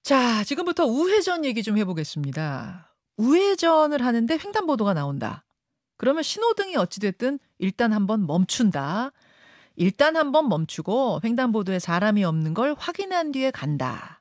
자, 지금부터 우회전 얘기 좀 해보겠습니다. 우회전을 하는데 횡단보도가 나온다. 그러면 신호등이 어찌됐든 일단 한번 멈춘다. 일단 한번 멈추고 횡단보도에 사람이 없는 걸 확인한 뒤에 간다.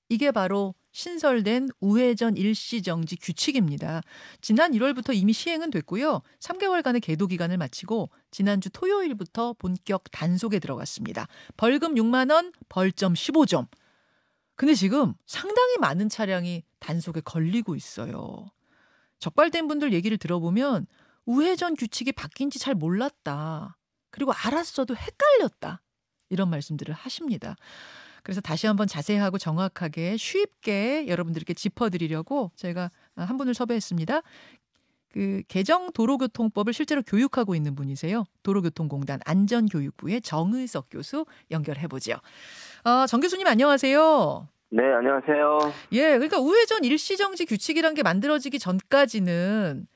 이게 바로 신설된 우회전 일시정지 규칙입니다. 지난 1월부터 이미 시행은 됐고요. 3개월간의 계도 기간을 마치고 지난주 토요일부터 본격 단속에 들어갔습니다. 벌금 6만 원, 벌점 15점. 근데 지금 상당히 많은 차량이 단속에 걸리고 있어요. 적발된 분들 얘기를 들어보면 우회전 규칙이 바뀐 지 잘 몰랐다. 그리고 알았어도 헷갈렸다. 이런 말씀들을 하십니다. 그래서 다시 한번 자세하고 정확하게 쉽게 여러분들께 짚어드리려고 저희가 한 분을 섭외했습니다. 그 개정도로교통법을 실제로 교육하고 있는 분이세요. 도로교통공단 안전교육부의 정의석 교수 연결해보죠. 정 교수님 안녕하세요. 네, 안녕하세요. 예, 그러니까 우회전 일시정지 규칙이란 게 만들어지기 전까지는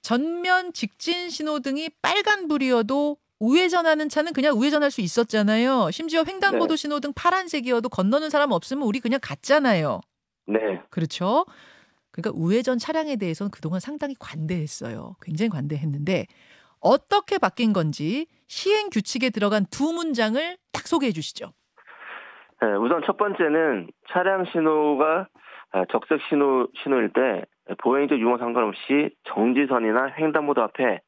전면 직진 신호등이 빨간불이어도 우회전하는 차는 그냥 우회전할 수 있었잖아요. 심지어 횡단보도 네. 신호등 파란색이어도 건너는 사람 없으면 우리 그냥 갔잖아요. 네, 그렇죠? 그러니까 우회전 차량에 대해서는 그동안 상당히 관대했어요. 굉장히 관대했는데 어떻게 바뀐 건지 시행 규칙에 들어간 두 문장을 딱 소개해 주시죠. 네, 우선 첫 번째는 차량 신호가 적색 신호일 때 보행자 유무 상관없이 정지선이나 횡단보도 앞에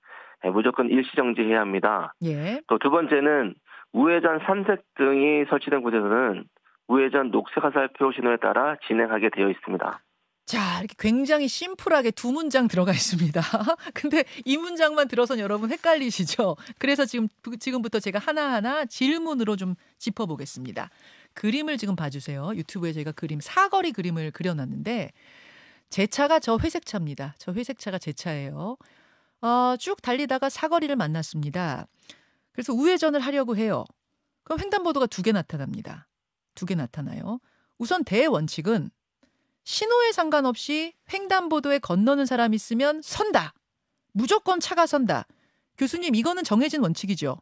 무조건 일시 정지해야 합니다. 예. 또 두 번째는 우회전 3색 등이 설치된 곳에서는 우회전 녹색 화살표 신호에 따라 진행하게 되어 있습니다. 자, 이렇게 굉장히 심플하게 두 문장 들어가 있습니다. 근데 이 문장만 들어선 여러분 헷갈리시죠? 그래서 지금부터 제가 하나하나 질문으로 좀 짚어보겠습니다. 그림을 지금 봐주세요. 유튜브에 저희가 사거리 그림을 그려놨는데 제 차가 저 회색 차입니다. 저 회색 차가 제 차예요. 쭉 달리다가 사거리를 만났습니다. 그래서 우회전을 하려고 해요. 그럼 횡단보도가 두 개 나타납니다. 두 개 나타나요. 우선 대원칙은 신호에 상관없이 횡단보도에 건너는 사람이 있으면 선다. 무조건 차가 선다. 교수님, 이거는 정해진 원칙이죠?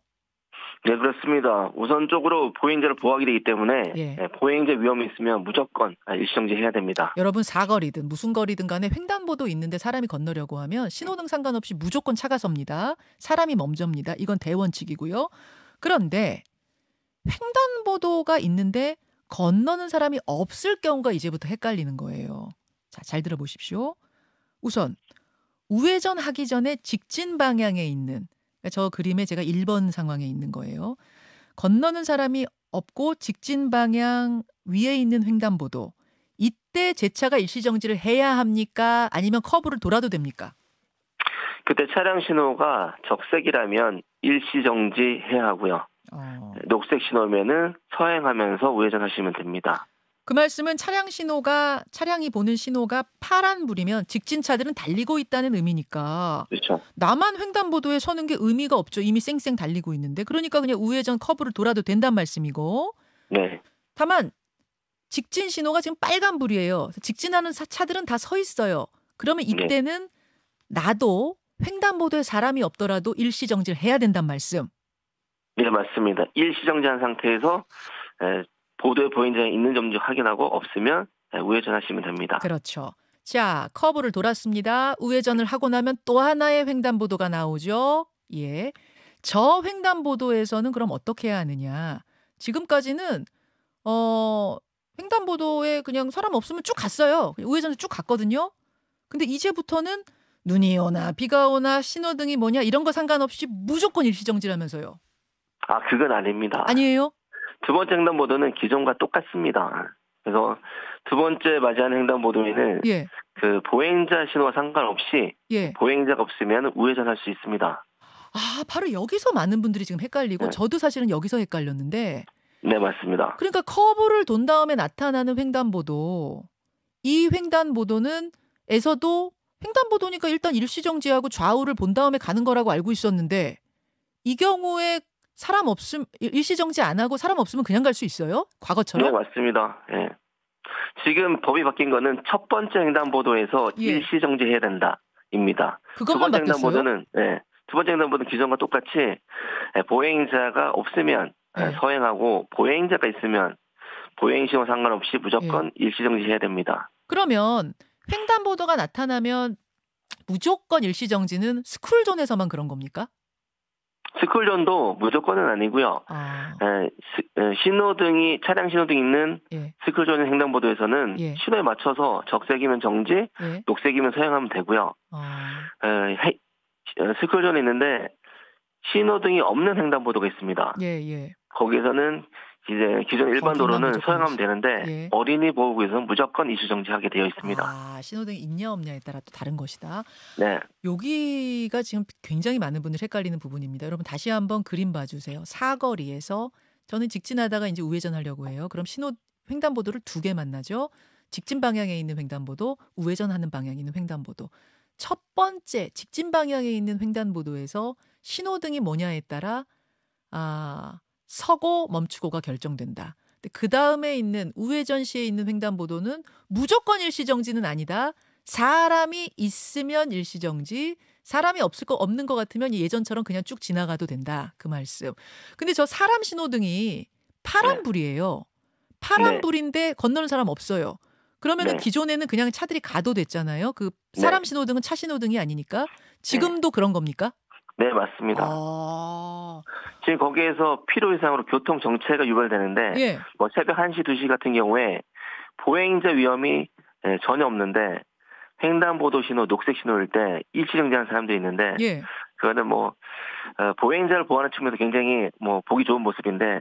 네, 그렇습니다. 우선적으로 보행자를 보호하기 되기 때문에 예. 보행자 위험이 있으면 무조건 일시 정지해야 됩니다. 여러분 사거리든 무슨 거리든 간에 횡단보도 있는데 사람이 건너려고 하면 신호등 상관없이 무조건 차가 섭니다. 사람이 멈춥니다. 이건 대원칙이고요. 그런데 횡단보도가 있는데 건너는 사람이 없을 경우가 이제부터 헷갈리는 거예요. 자, 잘 들어보십시오. 우선 우회전 하기 전에 직진 방향에 있는, 그러니까 저 그림에 제가 1번 상황에 있는 거예요. 건너는 사람이 없고 직진 방향 위에 있는 횡단보도. 이때 제 차가 일시정지를 해야 합니까? 아니면 커브를 돌아도 됩니까? 그때 차량 신호가 적색이라면 일시 정지해야 하고요. 녹색 신호면은 서행하면서 우회전하시면 됩니다. 그 말씀은 차량이 보는 신호가 파란불이면 직진차들은 달리고 있다는 의미니까. 그렇죠. 나만 횡단보도에 서는 게 의미가 없죠. 이미 쌩쌩 달리고 있는데. 그러니까 그냥 우회전 커브를 돌아도 된단 말씀이고. 네. 다만 직진 신호가 지금 빨간불이에요. 직진하는 차들은 다 서 있어요. 그러면 이때는 나도 횡단보도에 사람이 없더라도 일시정지를 해야 된단 말씀. 네, 맞습니다. 일시 정지한 상태에서 보도에 보행자가 있는 점지 확인하고 없으면 우회전하시면 됩니다. 그렇죠. 자, 커브를 돌았습니다. 우회전을 하고 나면 또 하나의 횡단보도가 나오죠. 예. 저 횡단보도에서는 그럼 어떻게 해야 하느냐. 지금까지는 횡단보도에 그냥 사람 없으면 쭉 갔어요. 우회전을 쭉 갔거든요. 근데 이제부터는 눈이 오나 비가 오나 신호등이 뭐냐 이런 거 상관없이 무조건 일시정지라면서요. 그건 아닙니다. 아니에요? 두 번째 횡단보도는 기존과 똑같습니다. 그래서 두 번째 맞이하는 횡단보도에는 예. 그 보행자 신호와 상관없이 예. 보행자가 없으면 우회전할 수 있습니다. 바로 여기서 많은 분들이 지금 헷갈리고 저도 사실은 여기서 헷갈렸는데. 네, 맞습니다. 그러니까 커브를 돈 다음에 나타나는 횡단보도. 이 횡단보도는 에서도 횡단보도니까 일단 일시정지하고 좌우를 본 다음에 가는 거라고 알고 있었는데 이 경우에 사람 없음 일시정지 안 하고 사람 없으면 그냥 갈 수 있어요? 과거처럼? 네, 맞습니다. 예. 지금 법이 바뀐 거는 첫 번째 횡단보도에서 일시정지해야 된다입니다. 그것만 바뀌었어요? 두 번째 횡단보도는 기존과 똑같이 보행자가 없으면 서행하고 보행자가 있으면 보행 신호 상관없이 예. 무조건 일시정지해야 됩니다. 그러면 횡단보도가 나타나면 무조건 일시정지는 스쿨존에서만 그런 겁니까? 스쿨존도 무조건은 아니고요. 아, 신호등이 차량 신호등 있는 예, 스쿨존 횡단보도에서는 예, 신호에 맞춰서 적색이면 정지, 예. 녹색이면 서행하면 되고요. 아, 스쿨존이 있는데 신호등이 없는 횡단보도가 있습니다. 예, 예. 거기에서는 이제 기존 일반 거기만 도로는 무조건 서행하면 일시. 되는데 예. 어린이 보호구에서는 무조건 일시정지하게 되어 있습니다. 아, 신호등이 있냐 없냐에 따라 또 다른 것이다. 네, 여기가 지금 굉장히 많은 분들 헷갈리는 부분입니다. 여러분 다시 한번 그림 봐주세요. 사거리에서 저는 직진하다가 이제 우회전 하려고 해요. 그럼 횡단보도를 두 개 만나죠. 직진 방향에 있는 횡단보도, 우회전하는 방향에 있는 횡단보도. 첫 번째 직진 방향에 있는 횡단보도에서 신호등이 뭐냐에 따라 서고 멈추고가 결정된다. 그 다음에 있는 우회전 시에 있는 횡단보도는 무조건 일시정지는 아니다. 사람이 있으면 일시정지, 사람이 없는 것 같으면 예전처럼 그냥 쭉 지나가도 된다. 그 말씀. 근데 저 사람 신호등이 파란불이에요. 파란불인데 건너는 사람 없어요. 그러면은 네. 기존에는 그냥 차들이 가도 됐잖아요. 그 사람 신호등은 차 신호등이 아니니까. 지금도 그런 겁니까? 네, 맞습니다. 지금 거기에서 필요 이상으로 교통 정체가 유발되는데 예. 뭐 새벽 1시, 2시 같은 경우에 보행자 위험이 전혀 없는데 횡단보도 신호, 녹색 신호일 때 일시정지하는 사람들이 있는데 예. 그거는 뭐 보행자를 보호하는 측면에서 굉장히 뭐 보기 좋은 모습인데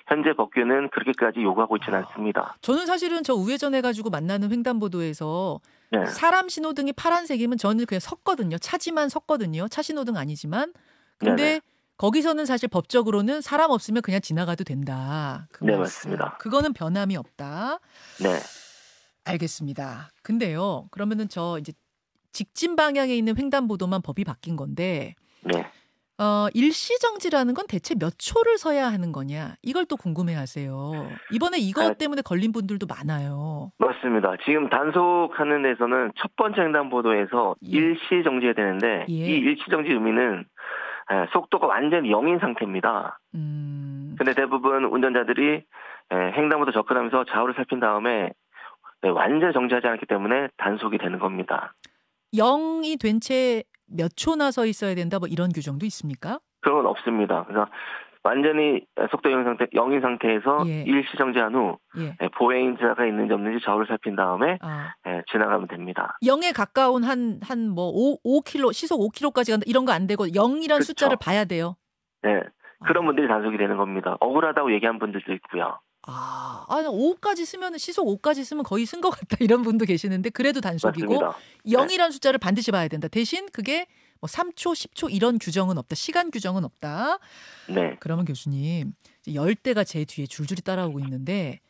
현재 법규는 그렇게까지 요구하고 있지는 않습니다. 저는 사실은 저 우회전해가지고 만나는 횡단보도에서 네. 사람 신호등이 파란색이면 저는 그냥 섰거든요. 차지만 섰거든요. 차 신호등 아니지만. 근데 네네. 거기서는 사실 법적으로는 사람 없으면 그냥 지나가도 된다. 그 네, 말씀. 맞습니다. 그거는 변함이 없다. 네. 알겠습니다. 근데요. 그러면은 저 이제 직진 방향에 있는 횡단보도만 법이 바뀐 건데 네. 일시정지라는 건 대체 몇 초를 서야 하는 거냐? 이걸 또 궁금해하세요. 이번에 이것 때문에 걸린 분들도 많아요. 맞습니다. 지금 단속하는 데서는 첫 번째 횡단보도에서 일시정지해야 되는데 이 일시정지 의미는 속도가 완전히 0인 상태입니다. 근데 대부분 운전자들이 횡단보도 접근하면서 좌우를 살핀 다음에 완전히 정지하지 않기 때문에 단속이 되는 겁니다. 0이 된 채 몇 초나 서 있어야 된다 뭐 이런 규정도 있습니까? 그런 건 없습니다. 그래서 완전히 속도 0인 상태에서 일시정지한 후 보행자가 있는지 없는지 좌우를 살핀 다음에 지나가면 됩니다. 0에 가까운 한 뭐 5km, 시속 5km까지 간다 이런 거 안 되고 0이란 그렇죠. 숫자를 봐야 돼요. 네. 그런 분들이 단속이 되는 겁니다. 억울하다고 얘기한 분들도 있고요. 5까지 쓰면 시속 5까지 쓰면 거의 쓴 것 같다 이런 분도 계시는데 그래도 단속이고 맞습니다. 0이란 숫자를 반드시 봐야 된다. 대신 그게 뭐 3초, 10초 이런 규정은 없다. 시간 규정은 없다. 네. 그러면 교수님 열대가 제 뒤에 줄줄이 따라오고 있는데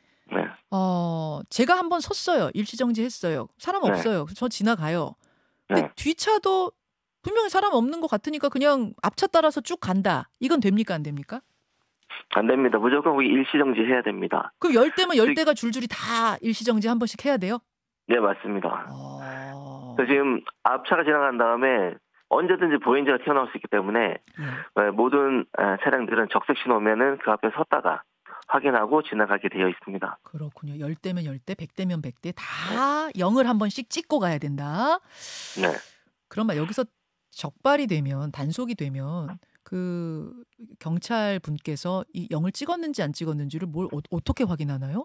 제가 한번 섰어요. 일시정지 했어요. 사람 없어요. 저 지나가요. 근데 뒷차도 분명히 사람 없는 것 같으니까 그냥 앞차 따라서 쭉 간다. 이건 됩니까 안 됩니까? 안 됩니다. 무조건 거기 일시정지 해야 됩니다. 그럼 열대면 열대가 줄줄이 다 일시정지 한 번씩 해야 돼요? 네, 맞습니다. 그래서 지금 앞차가 지나간 다음에 언제든지 보행자가 튀어나올 수 있기 때문에 모든 차량들은 적색 신호면은 그 앞에 섰다가 확인하고 지나가게 되어 있습니다. 그렇군요. 열대면 열대, 백대면 백대 다 0을 한 번씩 찍고 가야 된다. 네. 그럼 여기서 적발이 되면 단속이 되면 그 경찰 분께서 이 0을 찍었는지 안 찍었는지를 어떻게 확인하나요?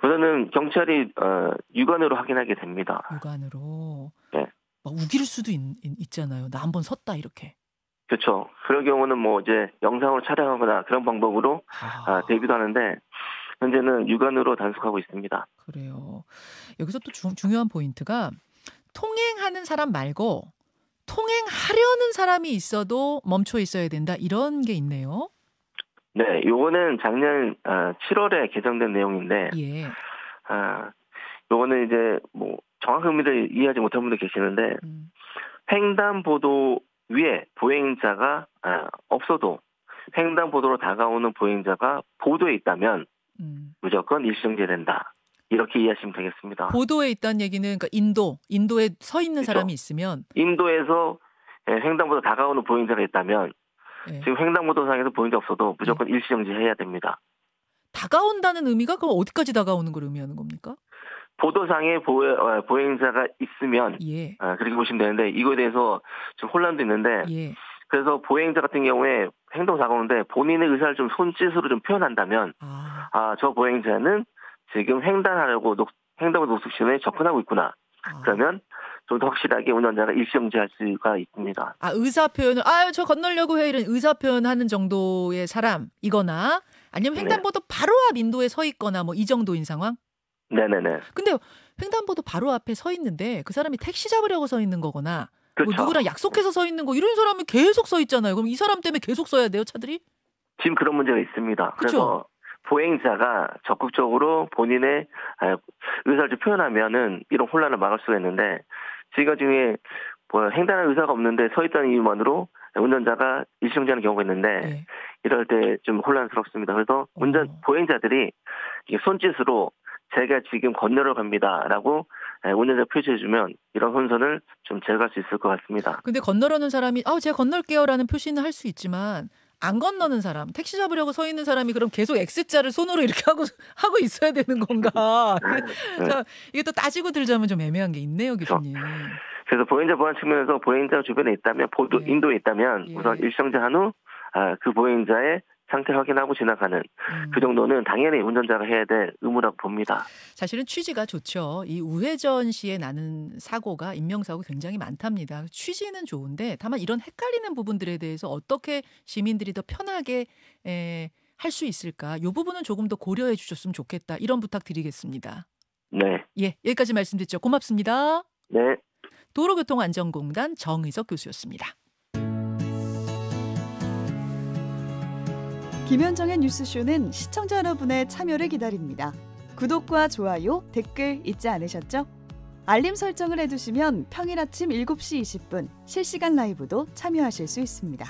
우선은 경찰이 육안으로 확인하게 됩니다. 육안으로. 네. 막 우길 수도 있잖아요. 나 한번 섰다 이렇게. 그렇죠. 그런 경우는 뭐 이제 영상으로 촬영하거나 그런 방법으로 대비도 하는데 현재는 육안으로 단속하고 있습니다. 그래요. 여기서 또 중요한 포인트가 통행하는 사람 말고 통행하려는 사람이 있어도 멈춰 있어야 된다. 이런 게 있네요. 네, 요거는 작년 7월에 개정된 내용인데 요거는 이제 뭐 정확한 의미를 이해하지 못한 분들 계시는데 횡단보도 위에 보행자가 없어도 횡단보도로 다가오는 보행자가 보도에 있다면 무조건 일시정지해야 된다. 이렇게 이해하시면 되겠습니다. 보도에 있다는 얘기는 그러니까 인도에 서 있는 그렇죠. 사람이 있으면 인도에서 횡단보도 다가오는 보행자가 있다면 지금 횡단보도상에서 보행자 없어도 무조건 일시정지해야 됩니다. 다가온다는 의미가 그럼 어디까지 다가오는 걸 의미하는 겁니까? 보도상에 보행자가 있으면 예. 그렇게 보시면 되는데 이거에 대해서 좀 혼란도 있는데 예. 그래서 보행자 같은 경우에 행동 다가오는데 본인의 의사를 좀 손짓으로 좀 표현한다면 저 보행자는 지금 횡단하려고 횡단보도 녹색신호에 접근하고 있구나. 그러면 좀 더 확실하게 운전자가 일시정지할 수가 있습니다. 의사 표현을 저 건너려고 해 이런 의사 표현하는 정도의 사람이거나 아니면 횡단보도 바로 앞 인도에 서 있거나 뭐 이 정도인 상황? 네네네. 근데 횡단보도 바로 앞에 서 있는데 그 사람이 택시 잡으려고 서 있는 거거나 그렇죠. 뭐 누구랑 약속해서 서 있는 거 이런 사람이 계속 서 있잖아요. 그럼 이 사람 때문에 계속 서야 돼요, 차들이? 지금 그런 문제가 있습니다. 그쵸? 그래서 보행자가 적극적으로 본인의 의사를 좀 표현하면은 이런 혼란을 막을 수가 있는데 지금 중에 횡단할 의사가 없는데 서 있다는 이유만으로 운전자가 일시정지하는 경우가 있는데 이럴 때 좀 혼란스럽습니다. 그래서 보행자들이 손짓으로 제가 지금 건너러 갑니다라고 운전자 표시해주면 이런 혼선을 좀 제거할 수 있을 것 같습니다. 근데 건너려는 사람이 제가 건널게요라는 표시는 할 수 있지만 안 건너는 사람, 택시 잡으려고 서 있는 사람이 그럼 계속 X자를 손으로 이렇게 하고 있어야 되는 건가? 자, 이게 또 따지고 들자면 좀 애매한 게 있네요, 교수님. 그래서 보행자 보안 측면에서 보행자 주변에 있다면 인도에 있다면 우선 일시정지한 후 그 보행자의 상태 확인하고 지나가는 그 정도는 당연히 운전자가 해야 될 의무라고 봅니다. 사실은 취지가 좋죠. 이 우회전 시에 나는 사고가 인명사고 굉장히 많답니다. 취지는 좋은데 다만 이런 헷갈리는 부분들에 대해서 어떻게 시민들이 더 편하게 할 수 있을까? 이 부분은 조금 더 고려해 주셨으면 좋겠다. 이런 부탁 드리겠습니다. 네. 예, 여기까지 말씀드렸죠. 고맙습니다. 네. 도로교통안전공단 정의석 교수였습니다. 김현정의 뉴스쇼는 시청자 여러분의 참여를 기다립니다. 구독과 좋아요, 댓글 잊지 않으셨죠? 알림 설정을 해두시면 평일 아침 7시 20분 실시간 라이브도 참여하실 수 있습니다.